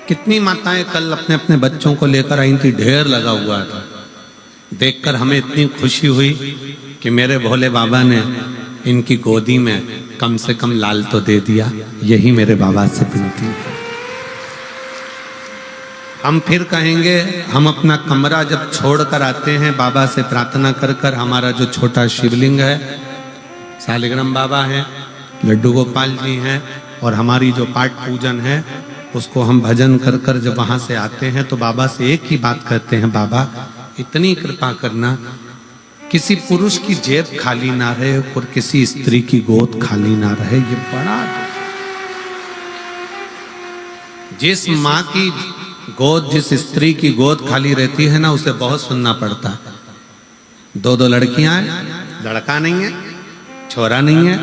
कितनी माताएं कल अपने अपने बच्चों को लेकर आई थी, ढेर लगा हुआ था। देखकर हमें इतनी खुशी हुई कि मेरे भोले बाबा ने इनकी गोदी में कम से कम लाल तो दे दिया। यही मेरे बाबा से विनती है। हम फिर कहेंगे, हम अपना कमरा जब छोड़कर आते हैं बाबा से प्रार्थना कर कर, हमारा जो छोटा शिवलिंग है, सालिग्राम बाबा हैं, लड्डू गोपाल जी हैं, और हमारी जो पाठ पूजन है उसको हम भजन कर कर जब वहां से आते हैं तो बाबा से एक ही बात कहते हैं, बाबा इतनी कृपा करना किसी पुरुष की जेब खाली ना रहे और किसी स्त्री की गोद खाली ना रहे। ये बड़ा, जिस माँ की गोद, जिस स्त्री की गोद खाली रहती है ना, उसे बहुत सुनना पड़ता है। दो दो लड़कियां हैं, लड़का नहीं है, छोरा नहीं है,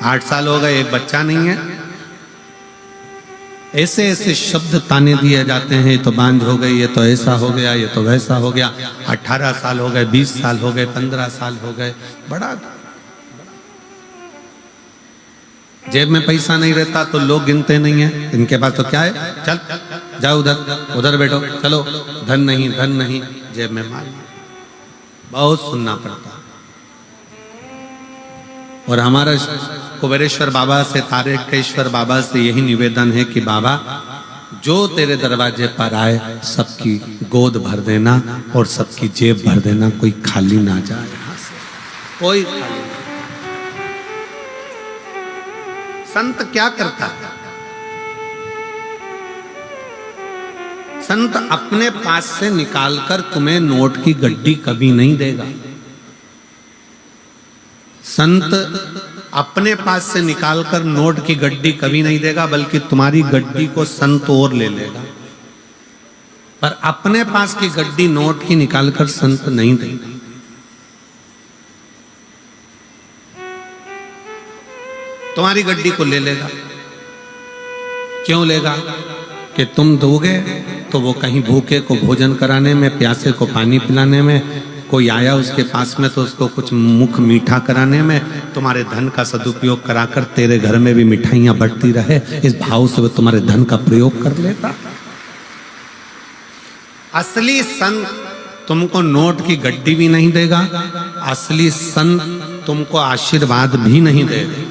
8 साल हो गए, एक बच्चा नहीं है। ऐसे ऐसे शब्द ताने दिए जाते हैं, ये तो बांझ हो गई, ये तो ऐसा हो गया, ये तो वैसा हो गया। 18 साल हो गए, 20 साल हो गए, 15 साल हो गए। बड़ा जेब में पैसा नहीं रहता तो लोग गिनते नहीं है, इनके पास तो क्या है, चल जाओ उधर, उधर बैठो, चलो, धन नहीं, धन नहीं, जेब में माल। बहुत सुनना पड़ता। और हमारा कुबेरेश्वर बाबा से, तारकेश्वर बाबा से यही निवेदन है कि बाबा जो तेरे दरवाजे पर आए सबकी गोद भर देना और सबकी जेब भर देना, कोई खाली ना जाए यहां से, कोई खाली ना। संत क्या करता है? संत अपने पास से निकालकर तुम्हें नोट की गड्डी कभी नहीं देगा। संत अपने पास से निकालकर नोट की गड्डी कभी नहीं देगा, बल्कि तुम्हारी गड्डी को संत और ले लेगा। पर अपने पास की गड्डी नोट की निकालकर संत नहीं देगा। तुम्हारी गड्डी को ले लेगा। क्यों लेगा? कि तुम दोगे तो वो कहीं भूखे को भोजन कराने में, प्यासे को पानी पिलाने में, कोई आया उसके पास में तो उसको कुछ मुख मीठा कराने में, तुम्हारे धन का सदुपयोग कराकर तेरे घर में भी मिठाइयां बढ़ती रहे, इस भाव से वो तुम्हारे धन का प्रयोग कर लेता। असली संत तुमको नोट की गड्डी भी नहीं देगा, असली संत तुमको आशीर्वाद भी नहीं देगा।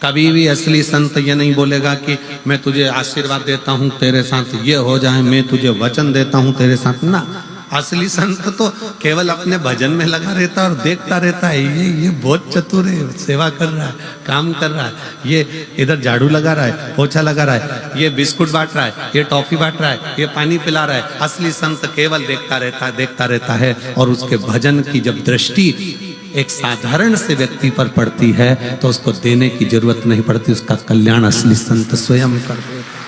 कभी भी असली संत ये नहीं बोलेगा कि मैं तुझे आशीर्वाद देता हूं, तेरे साथ ये हो जाए, मैं तुझे वचन देता हूं तेरे साथ, ना। असली संत तो केवल अपने भजन में लगा रहता है और देखता रहता है, ये बहुत चतुर है, सेवा कर रहा है, काम कर रहा है, ये इधर झाड़ू लगा रहा है, पोछा लगा रहा है, ये बिस्कुट बांट रहा है, ये टॉफी बांट रहा है, ये पानी पिला रहा है। असली संत केवल देखता रहता है, देखता रहता है। और उसके भजन की जब दृष्टि एक साधारण से व्यक्ति पर पड़ती है तो उसको देने की जरूरत नहीं पड़ती, उसका कल्याण असली संत स्वयं कर देता।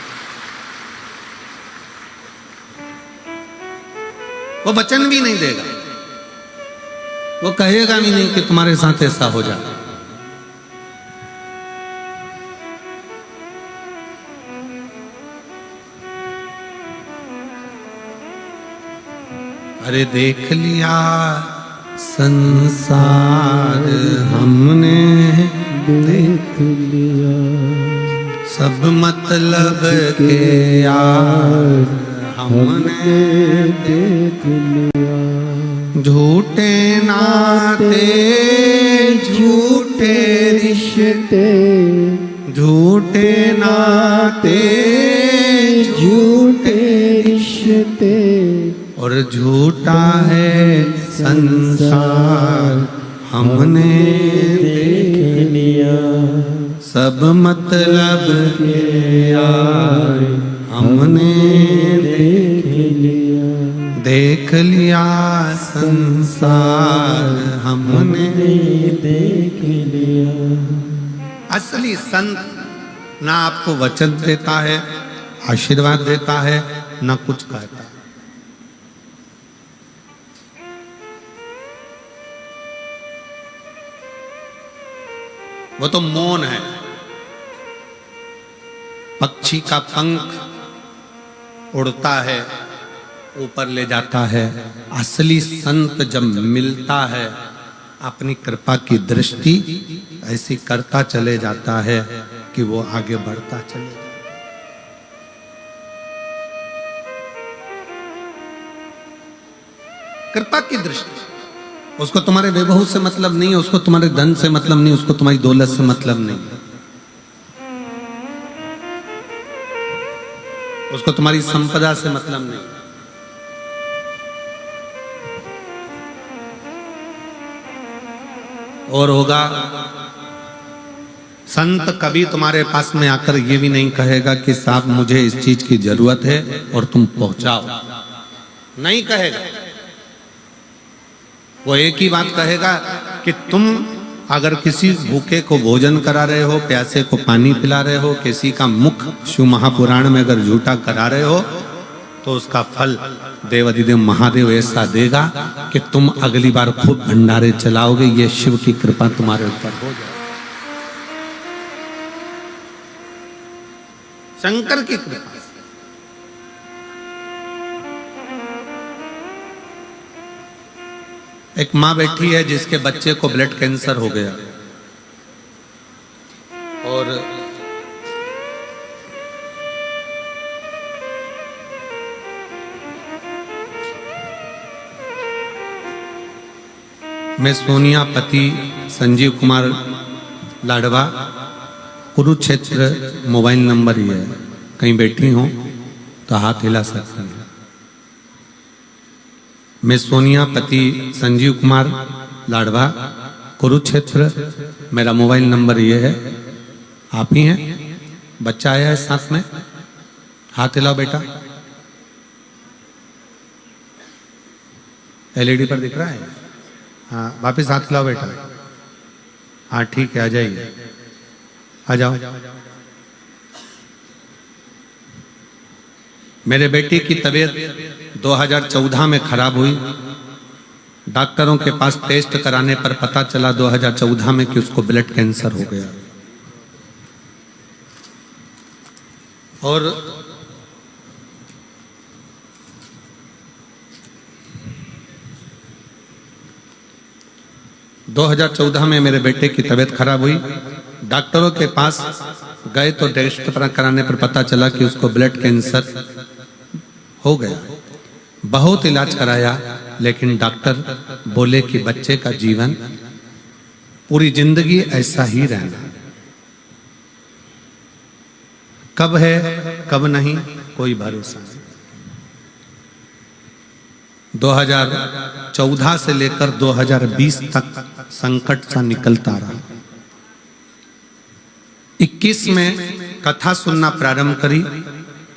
वो वचन भी नहीं देगा, वो कहेगा भी नहीं कि तुम्हारे साथ ऐसा हो जाए। अरे देख लिया संसार हमने, देख लिया सब मतलब के यार हमने, देख लिया झूठे नाते, झूठे रिश्ते, झूठे नाते, झूठे रिश्ते, और झूठा है संसार हमने देख लिया। सब मतलब के यार हमने देख लिया, देख लिया संसार हमने देख लिया। असली संत ना आपको वचन देता है, आशीर्वाद देता है, ना कुछ कहता है। वो तो मौन है। पक्षी का पंख उड़ता है, ऊपर ले जाता है। असली संत जब मिलता है, अपनी कृपा की दृष्टि ऐसी करता चले जाता है कि वो आगे बढ़ता चले जाए। कृपा की दृष्टि, उसको तुम्हारे वैभव से मतलब नहीं है, उसको तुम्हारे धन से मतलब नहीं, उसको तुम्हारी दौलत से मतलब नहीं, उसको तुम्हारी संपदा से मतलब नहीं। और होगा, संत कभी तुम्हारे पास में आकर ये भी नहीं कहेगा कि साहब मुझे इस चीज की जरूरत है और तुम पहुंचाओ, नहीं कहेगा। वो एक ही बात कहेगा कि तुम अगर किसी भूखे को भोजन करा रहे हो, प्यासे को पानी पिला रहे हो, किसी का मुख शिव महापुराण में अगर झूठा करा रहे हो, तो उसका फल देवाधिदेव महादेव ऐसा देगा कि तुम अगली बार खूब भंडारे चलाओगे। ये शिव की कृपा तुम्हारे ऊपर हो जाए, शंकर की कृपा। एक मां बैठी है जिसके बच्चे को ब्लड कैंसर हो गया, और मैं सोनिया पति संजीव कुमार लाडवा, कुरुक्षेत्र मोबाइल नंबर ही है, कहीं बैठी हो तो हाथ हिला सकती हैं। मैं सोनिया पति संजीव कुमार लाडवा, कुरुक्षेत्र, मेरा मोबाइल नंबर ये है। आप ही हैं? बच्चा आया है साथ में, हाथ हिलाओ बेटा। एलईडी पर दिख रहा है? हाँ, वापिस हाथ हिलाओ बेटा। हाँ ठीक है, आ जाइए, आ जाओ। मेरे बेटे की तबीयत 2014 में खराब हुई। डॉक्टरों के पास टेस्ट कराने पर पता चला 2014 में कि उसको ब्लड कैंसर हो गया। और दो 2014 में मेरे बेटे की तबीयत खराब हुई। डॉक्टरों के पास गए तो टेस्ट कराने पर पता चला कि उसको ब्लड कैंसर हो गया। बहुत इलाज कराया, लेकिन डॉक्टर बोले कि बच्चे का जीवन पूरी जिंदगी ऐसा ही रहना, कब है कब नहीं कोई भरोसा नहीं। 2014 से लेकर 2020 तक संकट सा निकलता रहा। 21 में कथा सुनना प्रारंभ करी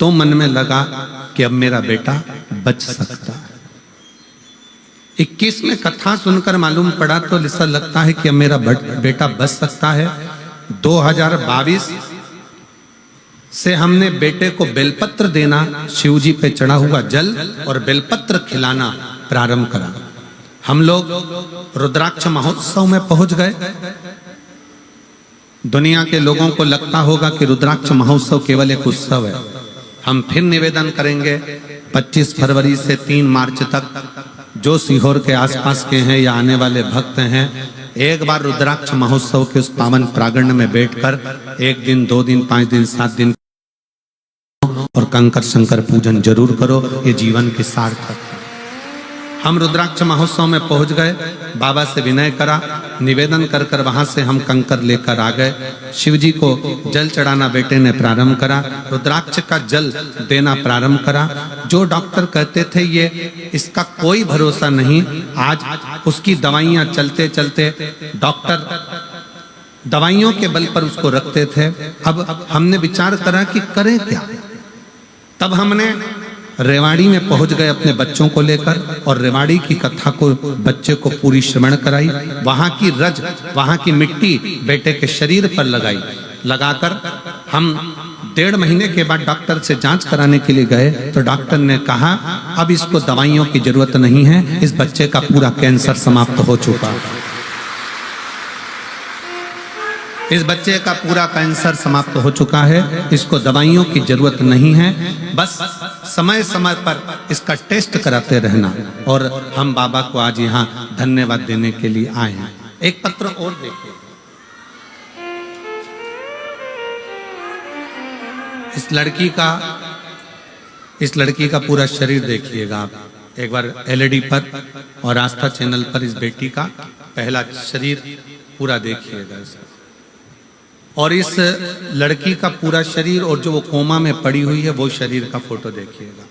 तो मन में लगा कि अब मेरा बेटा बच सकता है। 21 में कथा सुनकर मालूम पड़ा तो ऐसा लगता है कि अब मेरा बेटा बच सकता है। 2022 से हमने बेटे को बेलपत्र देना, शिवजी पे चढ़ा हुआ जल और बेलपत्र खिलाना प्रारंभ करा। हम लोग रुद्राक्ष महोत्सव में पहुंच गए। दुनिया के लोगों को लगता होगा कि रुद्राक्ष महोत्सव केवल एक उत्सव है। हम फिर निवेदन करेंगे 25 फरवरी से 3 मार्च तक जो सीहोर के आसपास के हैं या आने वाले भक्त हैं, एक बार रुद्राक्ष महोत्सव के उस पावन प्रांगण में बैठकर 1 दिन 2 दिन 5 दिन 7 दिन और कंकर शंकर पूजन जरूर करो। ये जीवन की सार्थक है। हम रुद्राक्ष महोत्सव में पहुंच गए, बाबा से विनय करा, निवेदन कर कर वहां से हम कंकर लेकर आ गए। शिवजी को जल चढ़ाना बेटे ने प्रारंभ करा, रुद्राक्ष का जल देना प्रारंभ करा। जो डॉक्टर कहते थे ये इसका कोई भरोसा नहीं, आज उसकी दवाइयां चलते चलते डॉक्टर दवाइयों के बल पर उसको रखते थे। अब हमने विचार करा कि करें क्या। तब हमने रेवाड़ी में पहुंच गए अपने बच्चों को लेकर और रेवाड़ी की कथा को बच्चे को पूरी श्रवण कराई। वहां की रज, वहां की मिट्टी बेटे के शरीर पर लगाई। लगाकर हम 1.5 महीने के बाद डॉक्टर से जांच कराने के लिए गए तो डॉक्टर ने कहा अब इसको दवाइयों की जरूरत नहीं है, इस बच्चे का पूरा कैंसर समाप्त हो चुका है। इस बच्चे का पूरा कैंसर समाप्त हो चुका है, इसको दवाइयों की जरूरत नहीं है, बस समय समय पर इसका टेस्ट कराते रहना। और हम बाबा को आज यहाँ धन्यवाद देने के लिए आए हैं। एक पत्र और देखिए। इस लड़की का पूरा शरीर देखिएगा आप एक बार एलईडी पर और आस्था चैनल पर इस बेटी का पहला शरीर पूरा देखिएगा इसका। और इस लड़की का पूरा शरीर और जो वो कोमा में पड़ी हुई है वो शरीर का फोटो देखिएगा।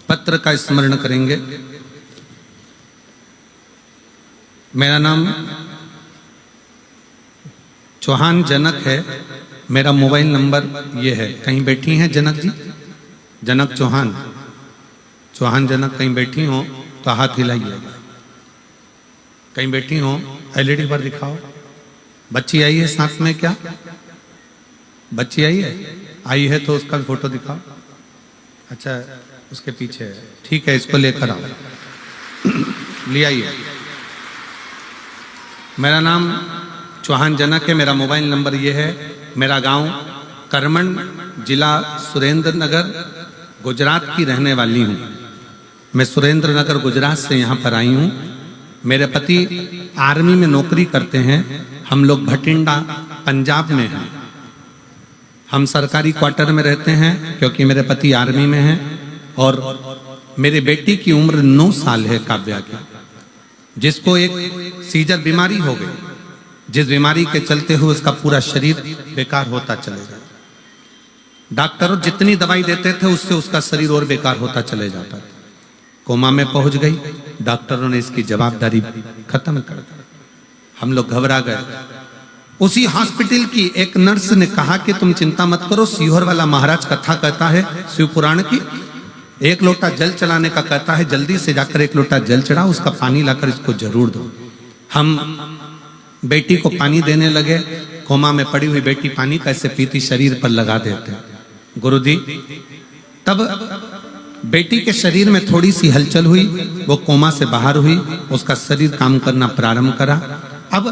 पत्र का स्मरण करेंगे। मेरा नाम चौहान जनक है, मेरा मोबाइल नंबर ये है। कहीं बैठी हैं जनक जी? जनक चौहान जनक कहीं बैठी हो तो हाथ हिलाइएगा। कहीं बैठी हो एलईडी पर दिखाओ। बच्ची आई है साथ में क्या? बच्ची आई है तो उसका फोटो दिखाओ। अच्छा उसके पीछे है, ठीक है, इसको लेकर आओ, ले आइए। मेरा नाम चौहान जनक है, मेरा मोबाइल नंबर ये है। मेरा गांव करमन, जिला सुरेंद्र नगर, गुजरात की रहने वाली हूँ। मैं सुरेंद्र नगर गुजरात से यहाँ पर आई हूँ। मेरे पति आर्मी में नौकरी करते हैं। हम लोग भटिंडा पंजाब में हैं। हम सरकारी क्वार्टर में रहते हैं क्योंकि मेरे पति आर्मी में हैं। और मेरी बेटी की उम्र 9 साल है, काव्या की, जिसको एक सीजर बीमारी हो गई, जिस बीमारी के चलते हुए उसका पूरा शरीर बेकार होता चलेगा। डॉक्टर जितनी दवाई देते थे उससे उसका शरीर और बेकार होता चले जाता था। कोमा में पहुंच गई, डॉक्टरों ने इसकी जवाबदारी खत्म कर दी। हम लोग घबरा गए। उसी हॉस्पिटल की एक नर्स ने कहा कि तुम चिंता मत करो, सीहोर वाला महाराज कथा कहता है शिव पुराण की, 1 लोटा जल चढ़ाने का कहता है, जल्दी से जाकर 1 लोटा जल चढ़ा, उसका पानी लाकर इसको जरूर दो। हम बेटी को पानी देने लगे। कोमा में पड़ी हुई बेटी पानी कैसे पीती, शरीर पर लगा देते। गुरुजी तब बेटी के शरीर में थोड़ी सी हलचल हुई, वो कोमा से बाहर हुई, उसका शरीर काम करना प्रारंभ करा। अब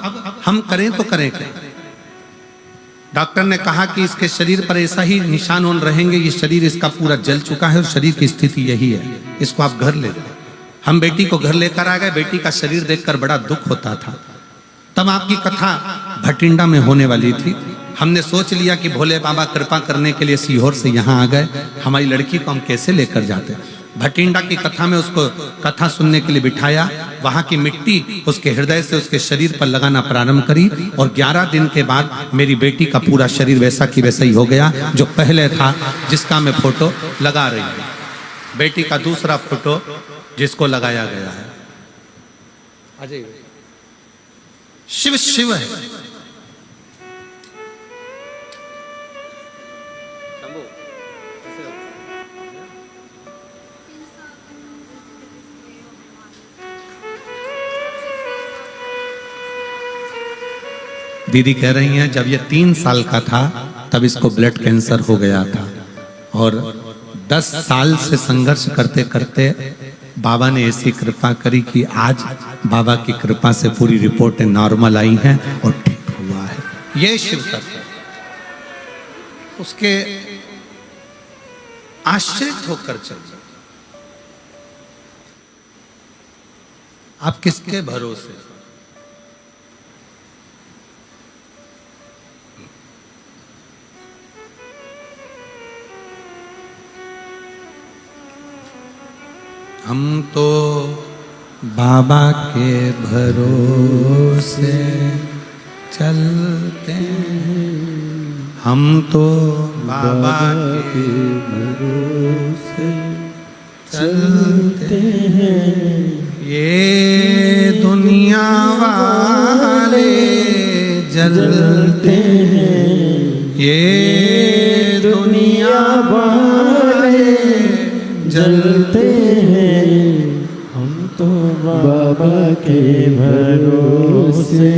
हम करें तो करें क्या? डॉक्टर ने कहा कि इसके शरीर पर ऐसा ही निशान ऑन रहेंगे, ये शरीर इसका पूरा जल चुका है और शरीर की स्थिति यही है, इसको आप घर ले जाओ। हम बेटी को घर लेकर आ गए। बेटी का शरीर देखकर बड़ा दुख होता था। तब आपकी कथा भटिंडा में होने वाली थी। हमने सोच लिया कि भोले बाबा कृपा करने के लिए सीहोर से यहाँ आ गए, हमारी लड़की को हम कैसे लेकर जाते। भटिंडा की कथा में उसको कथा सुनने के लिए बिठाया। वहां की मिट्टी उसके हृदय से उसके शरीर पर लगाना प्रारंभ करी और 11 दिन के बाद मेरी बेटी का पूरा शरीर वैसा की वैसा ही हो गया जो पहले था, जिसका मैं फोटो लगा रही हूँ। बेटी का दूसरा फोटो जिसको लगाया गया है। अजय शिव शिव है। दीदी कह रही हैं जब ये 3 साल का था तब इसको ब्लड कैंसर हो गया था और 10 साल से संघर्ष करते करते बाबा ने ऐसी कृपा करी कि आज बाबा की कृपा से पूरी रिपोर्टें नॉर्मल आई हैं और ठीक हुआ है। ये शिव तत्व उसके आश्रित होकर चल। आप किसके भरोसे? हम तो बाबा के भरोसे चलते हैं, हम तो बाबा के भरोसे चलते हैं। ये दुनिया वाले जलते हैं, ये दुनिया वाले जलते हैं, हम तो बाबा के भरोसे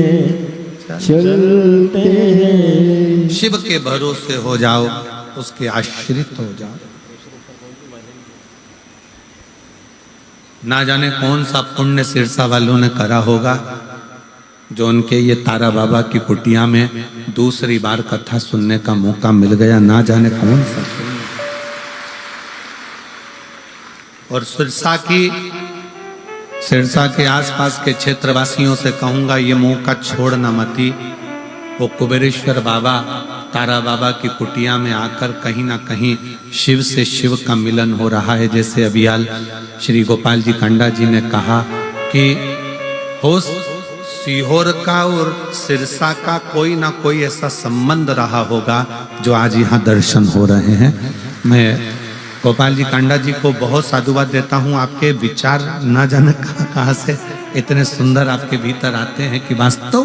चलते हैं। शिव के भरोसे हो जाओ, उसके आश्रित हो जाओ। ना जाने कौन सा पुण्य सिरसा वालों ने करा होगा जो उनके ये तारा बाबा की कुटिया में दूसरी बार कथा सुनने का मौका मिल गया। ना जाने कौन सा। और सिरसा के आसपास के क्षेत्रवासियों से कहूंगा ये मौका छोड़ना मती। वो कुबेरेश्वर बाबा तारा बाबा की कुटिया में आकर कहीं ना कहीं शिव से शिव का मिलन हो रहा है। जैसे अभियाल श्री गोपाल जी कांडा जी ने कहा कि हो सीहोर का और सिरसा का कोई ना कोई ऐसा संबंध रहा होगा जो आज यहाँ दर्शन हो रहे हैं। मैं गोपाल जी कांडा जी को बहुत साधुवाद देता हूँ। आपके विचार ना जाने कहाँ से इतने सुंदर आपके भीतर आते हैं कि वास्तव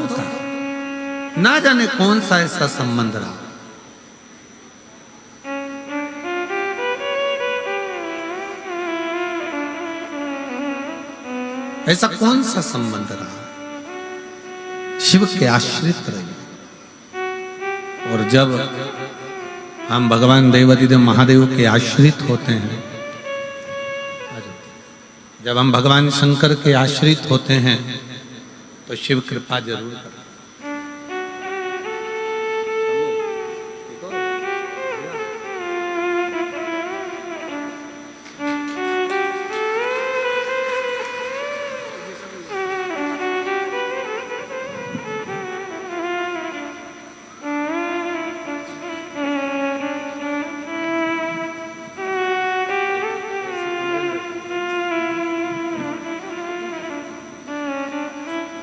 ना जाने कौन सा ऐसा संबंध रहा। ऐसा कौन सा संबंध रहा, शिव के आश्रित रहे। और जब हम भगवान देवाधिदेव महादेव के आश्रित होते हैं, जब हम भगवान शंकर के आश्रित होते हैं तो शिव कृपा जरूर करते हैं।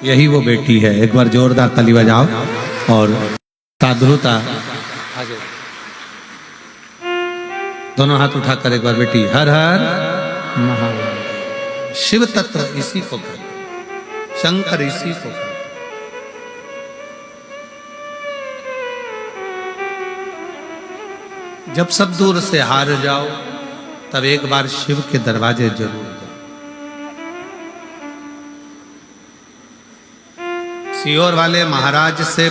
यही वो बेटी है। एक बार जोरदार ताली बजाओ और साधुता दोनों हाथ उठाकर एक बार बेटी हर हर महादेव। शिव तत्व इसी को कहते, शंकर इसी को कहते। जब सब दूर से हार जाओ तब एक बार शिव के दरवाजे जरूर जाओ। सीहोर वाले महाराज से,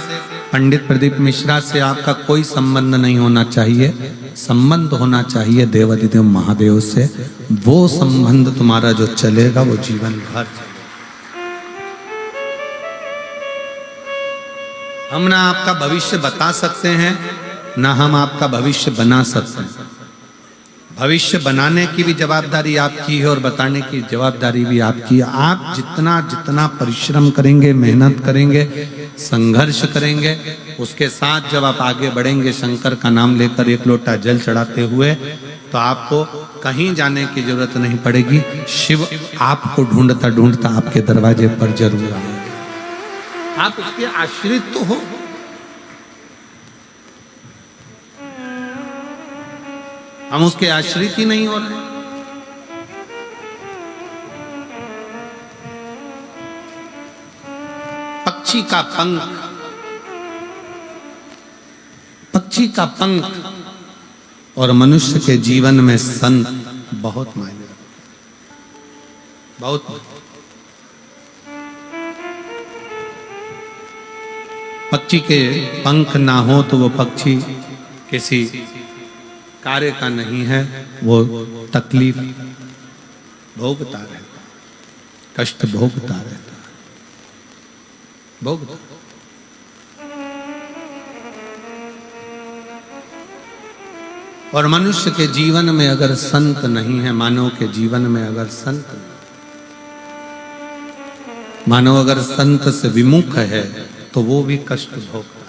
पंडित प्रदीप मिश्रा से आपका कोई संबंध नहीं होना चाहिए। संबंध होना चाहिए देवाधिदेव महादेव से। वो संबंध तुम्हारा जो चलेगा वो जीवन भर चलेगा। हम ना आपका भविष्य बता सकते हैं, ना हम आपका भविष्य बना सकते हैं। भविष्य बनाने की भी जवाबदारी आपकी है और बताने की जवाबदारी भी आपकी है। आप जितना जितना परिश्रम करेंगे, मेहनत करेंगे, संघर्ष करेंगे, उसके साथ जब आप आगे बढ़ेंगे शंकर का नाम लेकर एक लोटा जल चढ़ाते हुए, तो आपको कहीं जाने की जरूरत नहीं पड़ेगी। शिव आपको ढूंढता ढूंढता आपके दरवाजे पर जरूर आएगा। आप उसके आश्रित तो हो। हम उसके आश्रित ही नहीं हो रहे। पक्षी का पंख, पक्षी का पंख और मनुष्य के जीवन में संत बहुत मायने रखते, बहुत। पक्षी के पंख ना हो तो वो पक्षी किसी कार्य का नहीं है। वो तकलीफ भोगता रहता, कष्ट भोगता रहता, भोगता। और मनुष्य के जीवन में अगर संत नहीं है, मानव के जीवन में अगर संत नहीं, मानव अगर संत से विमुख है तो वो भी कष्ट भोगता है,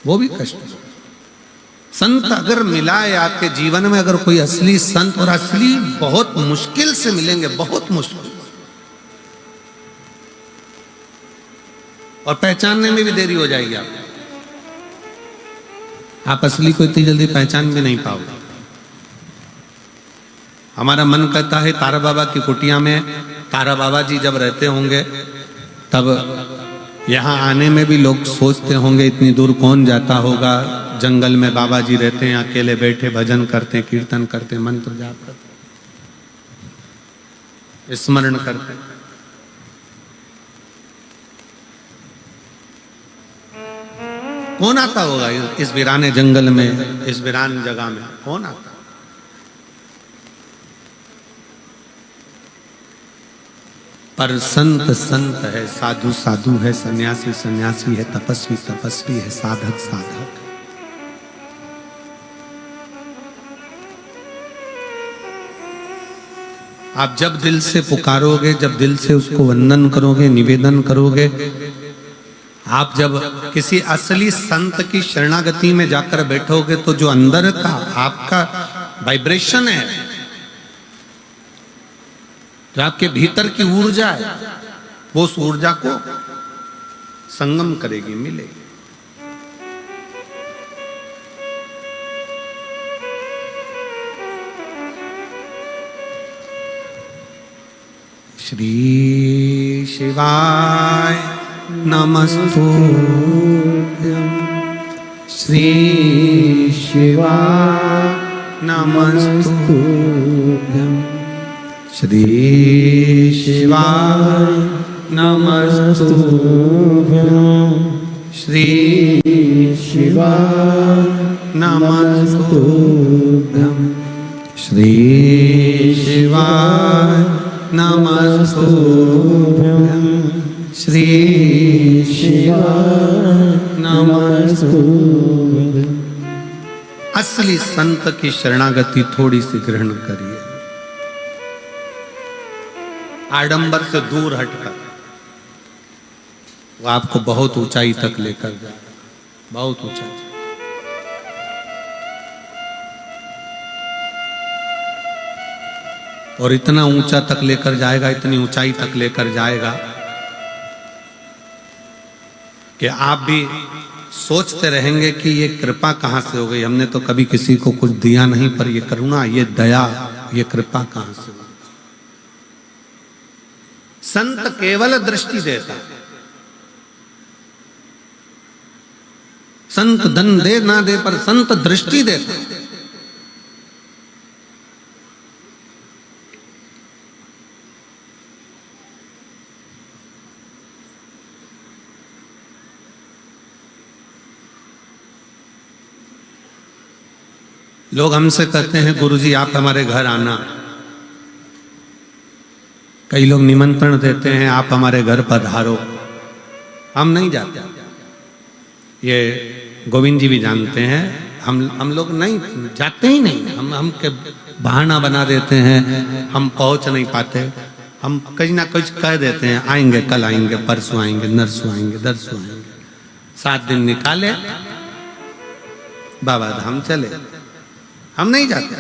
वो भी कष्ट भोगता। संत अगर मिला है आपके जीवन में, अगर कोई असली संत, और असली बहुत मुश्किल से मिलेंगे, बहुत मुश्किल, और पहचानने में भी देरी हो जाएगी आपको। आप असली को इतनी जल्दी पहचान भी नहीं पाओगे। हमारा मन कहता है तारा बाबा की कुटिया में तारा बाबा जी जब रहते होंगे तब यहाँ आने में भी लोग सोचते होंगे इतनी दूर कौन जाता होगा। जंगल में बाबा जी रहते हैं, अकेले बैठे भजन करते, कीर्तन करते, मंत्र जाप करते, स्मरण करते। कौन आता होगा इस वीराने जंगल में, इस वीरान जगह में कौन आता? पर संत संत है, साधु साधु है, सन्यासी सन्यासी है, तपस्वी तपस्वी है, साधक साधक। आप जब दिल से पुकारोगे, जब दिल से उसको वंदन करोगे, निवेदन करोगे, आप जब किसी असली संत की शरणागति में जाकर बैठोगे तो जो अंदर का आपका वाइब्रेशन है, जो आपके भीतर की ऊर्जा है, वो उस ऊर्जा को संगम करेगी, मिलेगी। श्री शिवाय नमस्तुभ्यं, श्री शिवाय नमस्तुभ्यं, श्री शिवाय नमस्तुभ्यं, श्री शिवाय नमस्तुभ्यं, श्री शिवाय नमस्तुभ्यं, श्री शिवाय नमस्तुभ्यं। असली संत की शरणागति थोड़ी सी ग्रहण करिए, आडंबर से दूर हटकर। वो आपको बहुत ऊंचाई तक लेकर जाए, बहुत ऊंचाई। और इतना ऊंचा तक लेकर जाएगा, इतनी ऊंचाई तक लेकर जाएगा कि आप भी सोचते रहेंगे कि ये कृपा कहां से हो गई। हमने तो कभी किसी को कुछ दिया नहीं, पर ये करुणा, ये दया, ये कृपा कहां से हुई। संत केवल दृष्टि देता, संत धन दे ना दे, पर संत दृष्टि देता। लोग हमसे कहते हैं गुरुजी आप हमारे घर आना। कई लोग निमंत्रण देते हैं आप हमारे घर पधारो, हम नहीं जाते। ये गोविंद जी भी जानते हैं, हम लोग नहीं जाते ही नहीं। हम के बहाना बना देते हैं, हम पहुंच नहीं पाते। हम कहीं ना कुछ कह देते हैं, आएंगे, कल आएंगे, परसों आएंगे, नरसों आएंगे, दरसों आएंगे। 7 दिन निकाले, बाबा धाम चले, हम नहीं जाते।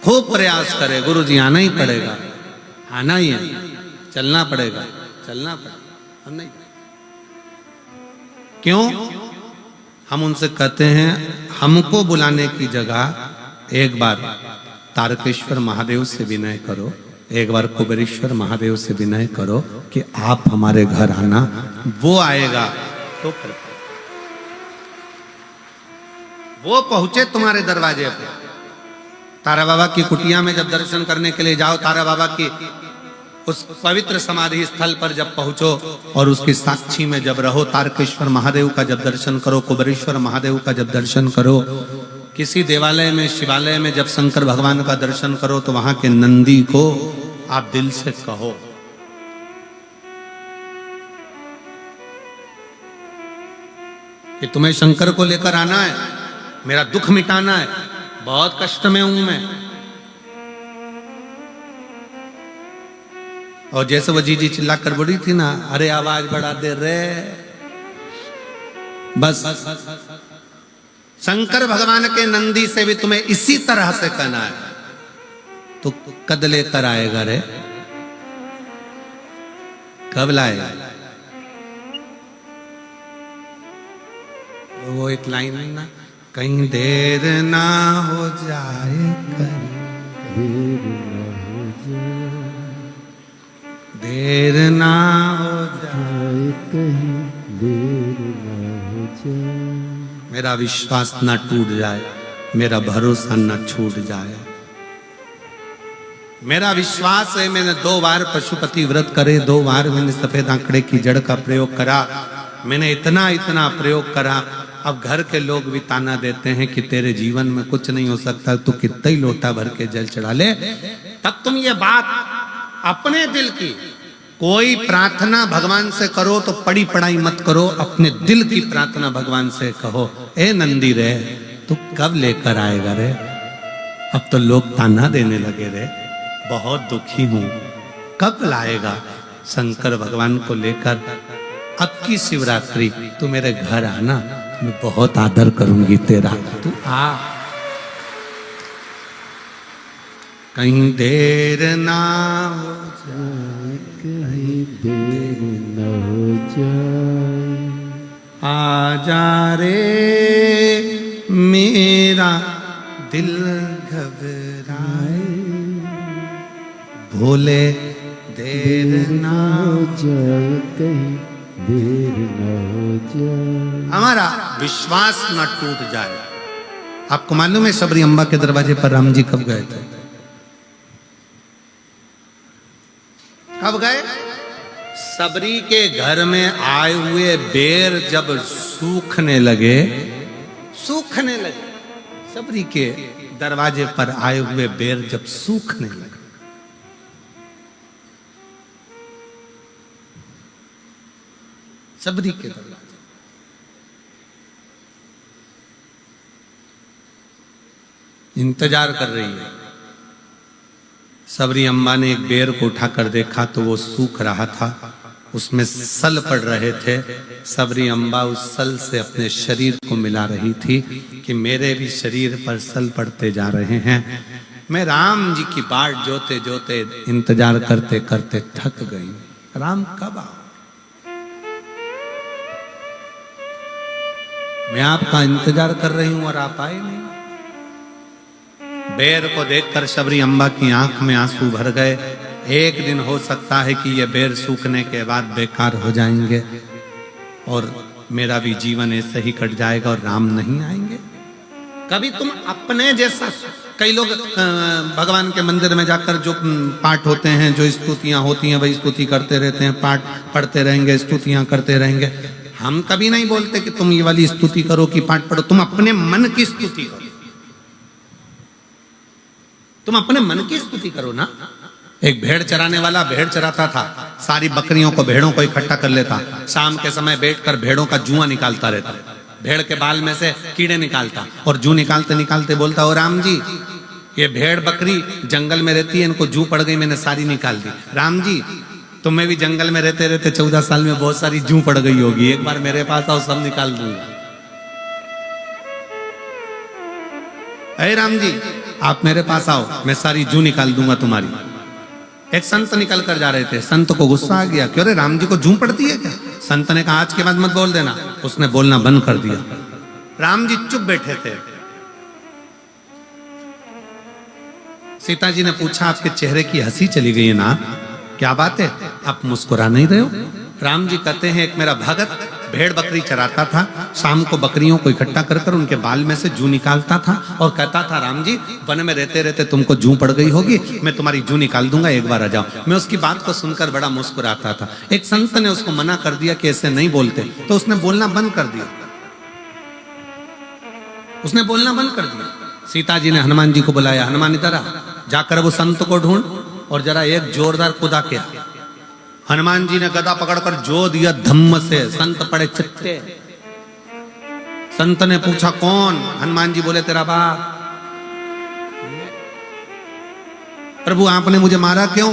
खूब प्रयास करे, गुरु जी आना ही पड़ेगा, आना ही है, चलना पड़ेगा, चलना पड़ेगा, हम नहीं। क्यों? हम उनसे कहते हैं हमको बुलाने की जगह एक बार तारकेश्वर महादेव से विनय करो, एक बार कुबेरेश्वर महादेव से विनय करो कि आप हमारे घर आना। वो आएगा तो कृपा, वो पहुंचे तुम्हारे दरवाजे पे। तारा बाबा की कुटिया में जब दर्शन करने के लिए जाओ, तारा बाबा की उस पवित्र समाधि स्थल पर जब पहुंचो और उसकी साक्षी में जब रहो, तारकेश्वर महादेव का जब दर्शन करो, कुबेरेश्वर महादेव का जब दर्शन करो, किसी देवालय में, शिवालय में जब शंकर भगवान का दर्शन करो, तो वहां के नंदी को आप दिल से कहो कि तुम्हें शंकर को लेकर आना है, मेरा दुख मिटाना है, बहुत कष्ट में हूं मैं। और जैसे वो जीजी चिल्ला कर बोली थी ना, अरे आवाज बढ़ा दे रे, बस शंकर भगवान के नंदी से भी तुम्हें इसी तरह से कहना है। तो कद लेकर आएगा रे, कब लाएगा? वो एक लाइन ना, कहीं देर ना हो जाए, देर ना हो जाए, कहीं देर ना हो जाए, मेरा विश्वास ना टूट जाए, मेरा भरोसा ना छूट जाए। मेरा विश्वास है, मैंने 2 बार पशुपति व्रत करे, 2 बार मैंने सफेद आंकड़े की जड़ का प्रयोग करा, मैंने इतना प्रयोग करा। अब घर के लोग भी ताना देते हैं कि तेरे जीवन में कुछ नहीं हो सकता, तू कितना ही लोटा भर के जल चढ़ा ले। तब तुम ये बात अपने दिल की, कोई प्रार्थना भगवान से करो तो पड़ी पढ़ाई मत करो, अपने दिल की प्रार्थना भगवान से कहो, ए नंदी रे तू कब लेकर आएगा रे? अब तो लोग ताना देने लगे रे, बहुत दुखी हूं, कब लाएगा शंकर भगवान को लेकर? अब की शिवरात्रि तू मेरे घर आना, मैं बहुत आदर करूंगी तेरा, तू आ। कहीं देर ना हो जाए, कहीं देर न हो जाए, आ जा रे मेरा दिल घबराए, भोले देर ना हो जाए, कहीं देर न हो जाए। हमारा विश्वास न टूट जाए। आपको मालूम है शबरी अम्बा के दरवाजे पर राम जी कब गए थे? कब गए? सबरी के घर में आए हुए बेर जब सूखने लगे, सबरी के दरवाजे पर आए हुए बेर जब सूखने लगे, सबरी के दरवाजे, इंतजार कर रही है। सबरी अम्बा ने एक बेर को उठाकर देखा तो वो सूख रहा था, उसमें सल पड़ रहे थे। सबरी अम्बा उस सल से अपने शरीर को मिला रही थी कि मेरे भी शरीर पर सल पड़ते जा रहे हैं। मैं राम जी की बाट जोते जोते इंतजार करते करते थक गई। राम कब आओ? मैं आपका इंतजार कर रही हूं और आप आए नहीं। बेर को देखकर शबरी अम्बा की आंख में आंसू भर गए। एक दिन हो सकता है कि ये बेर सूखने के बाद बेकार हो जाएंगे और मेरा भी जीवन ऐसे ही कट जाएगा और राम नहीं आएंगे। कभी तुम अपने जैसा, कई लोग भगवान के मंदिर में जाकर जो पाठ होते हैं, जो स्तुतियां होती हैं, वही स्तुति करते रहते हैं, पाठ पढ़ते रहेंगे, स्तुतियां करते रहेंगे। हम कभी नहीं बोलते कि तुम ये वाली स्तुति करो कि पाठ पढ़ो। तुम अपने मन की स्तुति करो, तुम अपने मन की स्तुति करो ना। एक भेड़ चराने वाला भेड़ चराता था, सारी बकरियों को, भेड़ों को इकट्ठा कर लेता, शाम के समय बैठकर भेड़ों का जुआ निकालता रहता, भेड़ के बाल में से कीड़े निकालता और जू निकालते निकालते बोलता, ओ राम जी, ये भेड़ बकरी जंगल में रहती है, इनको जू पड़ गई, मैंने सारी निकाल दी। राम जी, तुम्हें भी जंगल में रहते रहते 14 साल में बहुत सारी जू पड़ गई होगी, एक बार मेरे पास आओ, सब निकाल दूंगा। अरे राम जी, आप मेरे पास आओ, मैं सारी जू निकाल दूंगा तुम्हारी। एक संत निकल कर जा रहे थे, संत को गुस्सा आ गया, क्यों रे राम जी को जू पड़ती है क्या? संत ने कहा आज के बाद मत बोल देना। उसने बोलना बंद कर दिया। राम जी चुप बैठे थे। सीता जी ने पूछा, आपके चेहरे की हंसी चली गई है ना, क्या बात है, आप मुस्कुरा नहीं रहे हो? राम जी कहते हैं, एक मेरा भगत भेड़ बकरी चराता था, शाम को बकरियों को इकट्ठा कर कर उनके बाल में से जू निकालता था और कहता था, राम जी, वन में रहते रहते तुमको जू पड़ गई होगी, मैं तुम्हारी जू निकाल दूंगा, एक बार आ जाओ। मैं उसकी बात को सुनकर बड़ा मुस्कुराता था। एक संत ने उसको मना कर दिया कि ऐसे नहीं बोलते, तो उसने बोलना बंद कर दिया, उसने बोलना बंद कर दिया। सीता जी ने हनुमान जी को बुलाया, हनुमान इधर आ, जाकर वो संत को ढूंढ और जरा एक जोरदार कुदा किया। हनुमान जी ने गदा पकड़कर जो दिया धम्म से, संत पड़े चित्ते। संत ने पूछा, कौन? हनुमान जी बोले, तेरा बाप। प्रभु आपने मुझे मारा क्यों?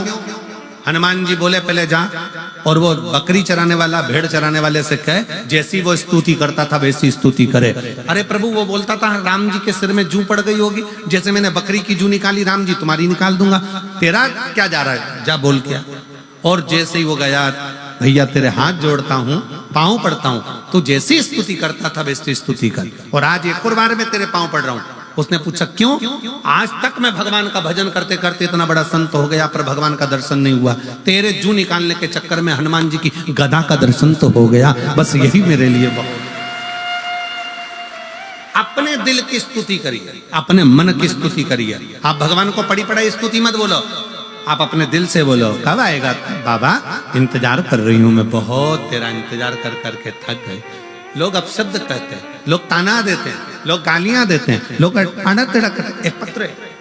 हनुमान जी बोले, पहले जा और वो बकरी चराने वाला, भेड़ चराने वाले से कहे, जैसी वो स्तुति करता था वैसी स्तुति करे। अरे प्रभु, वो बोलता था राम जी के सिर में जू पड़ गई होगी, जैसे मैंने बकरी की जू निकाली, राम जी तुम्हारी निकाल दूंगा, तेरा क्या जा रहा है, जा बोल क्या। और जैसे ही वो गया, भैया तेरे हाथ जोड़ता हूं, पांव पड़ता हूं, तू जैसी स्तुति करता था वैसी स्तुति कर, और आज एक और बार में तेरे पांव पड़ रहा हूं। उसने पूछा, क्यों? आज तक मैं भगवान का भजन करते करते इतना बड़ा संत हो गया, पर भगवान का दर्शन नहीं हुआ। तेरे जू निकालने के चक्कर में हनुमान जी की गदा का दर्शन तो हो गया, बस यही मेरे लिए बहुत। अपने दिल की स्तुति करिए, अपने मन की स्तुति करिए। आप भगवान को पड़ी पड़ाई स्तुति मत बोलो, आप अपने दिल से बोलो, कब आएगा बाबा, इंतजार कर रही हूं मैं, बहुत तेरा इंतजार कर करके थक गए। लोग अपशब्द कहते हैं, लोग ताना देते हैं, लोग गालियां देते हैं, लोग आड़ा टेढ़ा करते हैं। एक पत्र है,